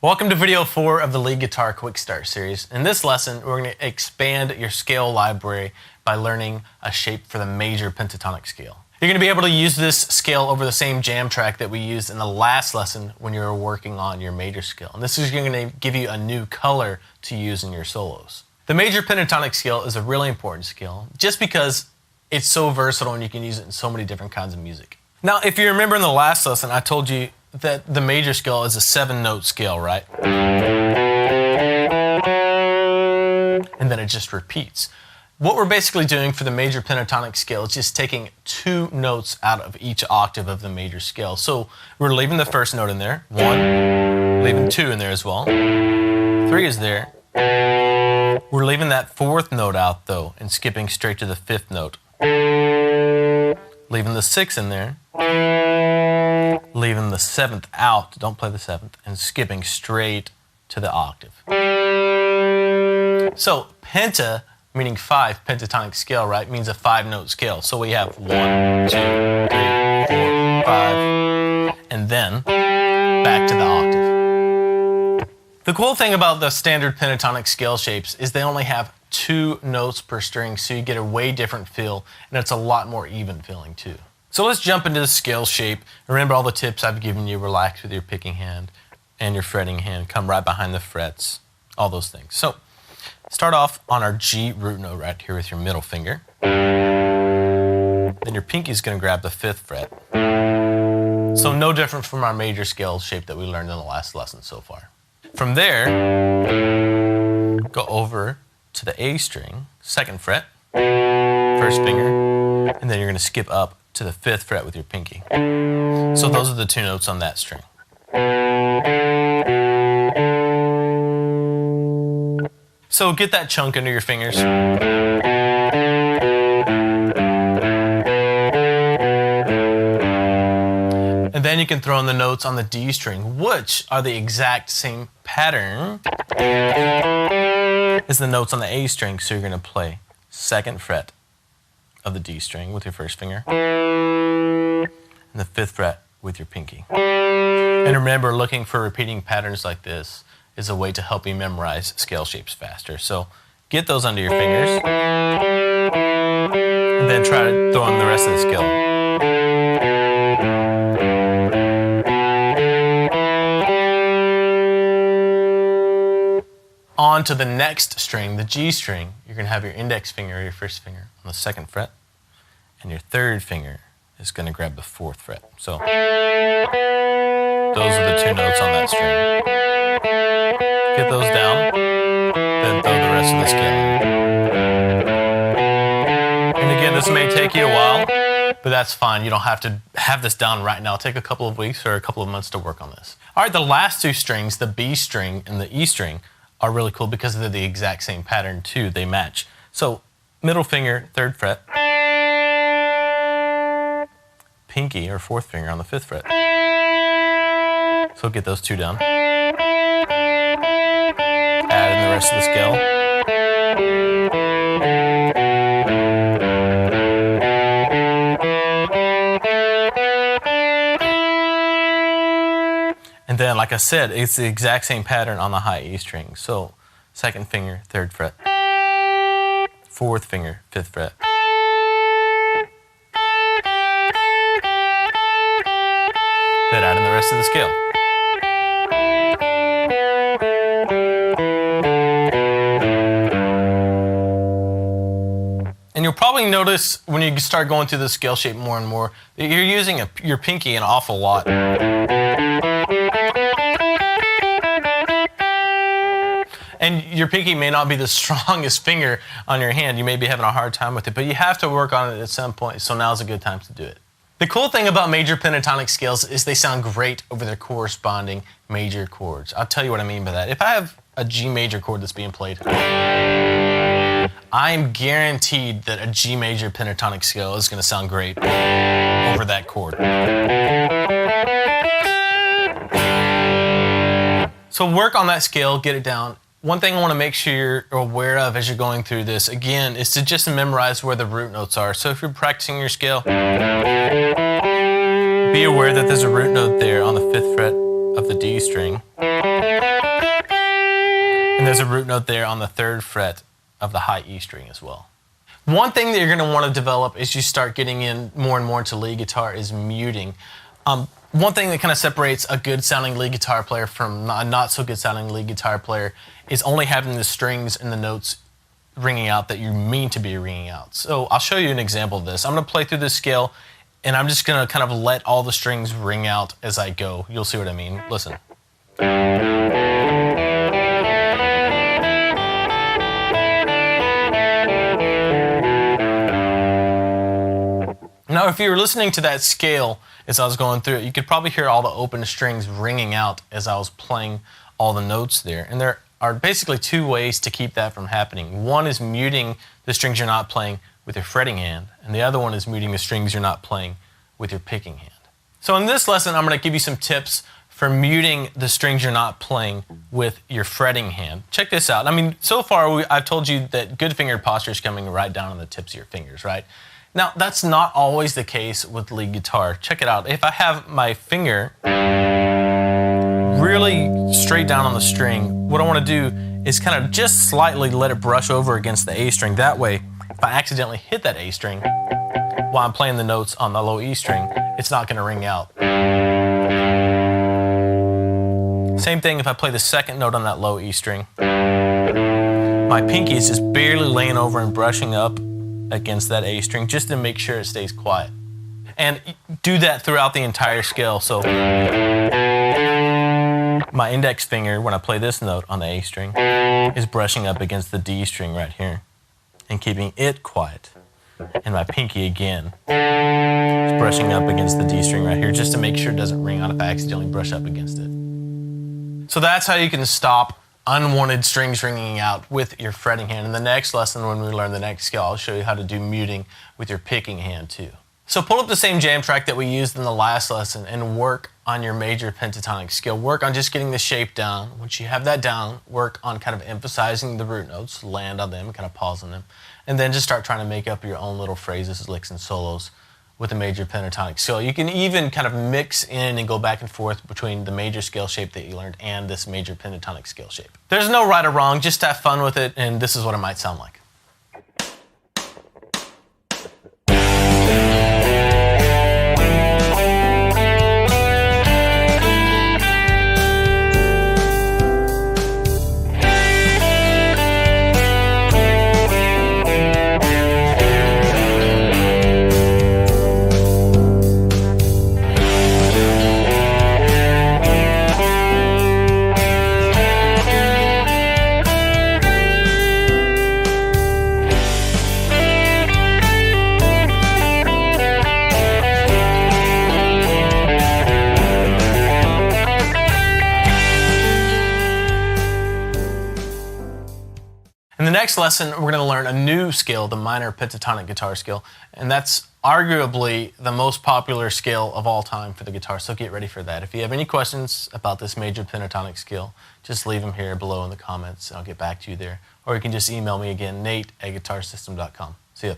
Welcome to video 4 of the lead guitar quick start series. In this lesson, we're going to expand your scale library by learning a shape for the major pentatonic scale. You're going to be able to use this scale over the same jam track that we used in the last lesson when you were working on your major scale. And this is going to give you a new color to use in your solos. The major pentatonic scale is a really important scale just because it's so versatile and you can use it in so many different kinds of music. Now, if you remember in the last lesson, I told you that the major scale is a 7-note scale, right? And then it just repeats. What we're basically doing for the major pentatonic scale is just taking 2 notes out of each octave of the major scale. So we're leaving the first note in there, 1, leaving 2 in there as well, 3 is there. We're leaving that 4th note out though and skipping straight to the 5th note. Leaving the 6th in there, leaving the 7th out, don't play the 7th, and skipping straight to the octave. So penta, meaning 5, pentatonic scale, right, means a 5-note scale. So we have 1, 2, 3, 4, 5, and then back to the octave. The cool thing about the standard pentatonic scale shapes is they only have 2 notes per string, so you get a way different feel, and it's a lot more even feeling too. So let's jump into the scale shape. Remember all the tips I've given you. Relax with your picking hand and your fretting hand. Come right behind the frets, all those things. So start off on our G root note right here with your middle finger. Then your pinky is going to grab the 5th fret. So no different from our major scale shape that we learned in the last lesson so far. From there, go over to the A string, 2nd fret, 1st finger, and then you're going to skip up to the 5th fret with your pinky. So those are the 2 notes on that string. So get that chunk under your fingers. And then you can throw in the notes on the D string, which are the exact same pattern as the notes on the A string. So you're going to play 2nd fret of the D string with your 1st finger and the 5th fret with your pinky. And remember, looking for repeating patterns like this is a way to help you memorize scale shapes faster. So get those under your fingers and then try to throw in the rest of the scale. On to the next string, the G string. You're going to have your index finger or your 1st finger on the 2nd fret, and your 3rd finger is going to grab the 4th fret. So those are the 2 notes on that string. Get those down, then throw the rest of the scale in. And again, this may take you a while, but that's fine. You don't have to have this down right now. Take a couple of weeks or a couple of months to work on this. All right, the last 2 strings, the B string and the E string, are really cool because they're the exact same pattern too. They match. So middle finger, 3rd fret, pinky or 4th finger on the 5th fret. So get those 2 down. Add in the rest of the scale. And then, like I said, it's the exact same pattern on the high E string. So 2nd finger, 3rd fret, 4th finger, 5th fret. Then add in the rest of the scale. And you'll probably notice when you start going through the scale shape more and more that you're using your pinky an awful lot. And your pinky may not be the strongest finger on your hand. You may be having a hard time with it, but you have to work on it at some point, so now's a good time to do it. The cool thing about major pentatonic scales is they sound great over their corresponding major chords. I'll tell you what I mean by that. If I have a G major chord that's being played, I'm guaranteed that a G major pentatonic scale is going to sound great over that chord. So work on that scale, get it down. One thing I want to make sure you're aware of as you're going through this, again, is to just memorize where the root notes are. So if you're practicing your scale, be aware that there's a root note there on the 5th fret of the D string. And there's a root note there on the 3rd fret of the high E string as well. One thing that you're going to want to develop as you start getting in more and more into lead guitar is muting. One thing that kind of separates a good sounding lead guitar player from a not so good sounding lead guitar player is only having the strings and the notes ringing out that you mean to be ringing out. So I'll show you an example of this. I'm going to play through this scale and I'm just going to kind of let all the strings ring out as I go. You'll see what I mean. Listen. Now, if you were listening to that scale as I was going through it, you could probably hear all the open strings ringing out as I was playing all the notes there. And there are basically 2 ways to keep that from happening. One is muting the strings you're not playing with your fretting hand, and the other one is muting the strings you're not playing with your picking hand. So in this lesson, I'm going to give you some tips for muting the strings you're not playing with your fretting hand. Check this out. I mean, so far I've told you that good fingered posture is coming right down on the tips of your fingers, right? Now, that's not always the case with lead guitar. Check it out. If I have my finger really straight down on the string, what I want to do is kind of just slightly let it brush over against the A string. That way, if I accidentally hit that A string while I'm playing the notes on the low E string, it's not going to ring out. Same thing if I play the 2nd note on that low E string. My pinky is just barely laying over and brushing up against that A string just to make sure it stays quiet. And do that throughout the entire scale. So my index finger, when I play this note on the A string, is brushing up against the D string right here and keeping it quiet. And my pinky again is brushing up against the D string right here just to make sure it doesn't ring out if I accidentally brush up against it. So that's how you can stop unwanted strings ringing out with your fretting hand. In the next lesson, when we learn the next scale, I'll show you how to do muting with your picking hand too. So pull up the same jam track that we used in the last lesson and work on your major pentatonic scale. Work on just getting the shape down. Once you have that down, work on kind of emphasizing the root notes, land on them, kind of pause on them, and then just start trying to make up your own little phrases, licks, and solos with a major pentatonic scale. You can even kind of mix in and go back and forth between the major scale shape that you learned and this major pentatonic scale shape. There's no right or wrong, just have fun with it, and this is what it might sound like. In the next lesson, we're going to learn a new scale, the minor pentatonic guitar scale, and that's arguably the most popular scale of all time for the guitar, so get ready for that. If you have any questions about this major pentatonic scale, just leave them here below in the comments, and I'll get back to you there. Or you can just email me again, Nate@guitarsystem.com. See ya.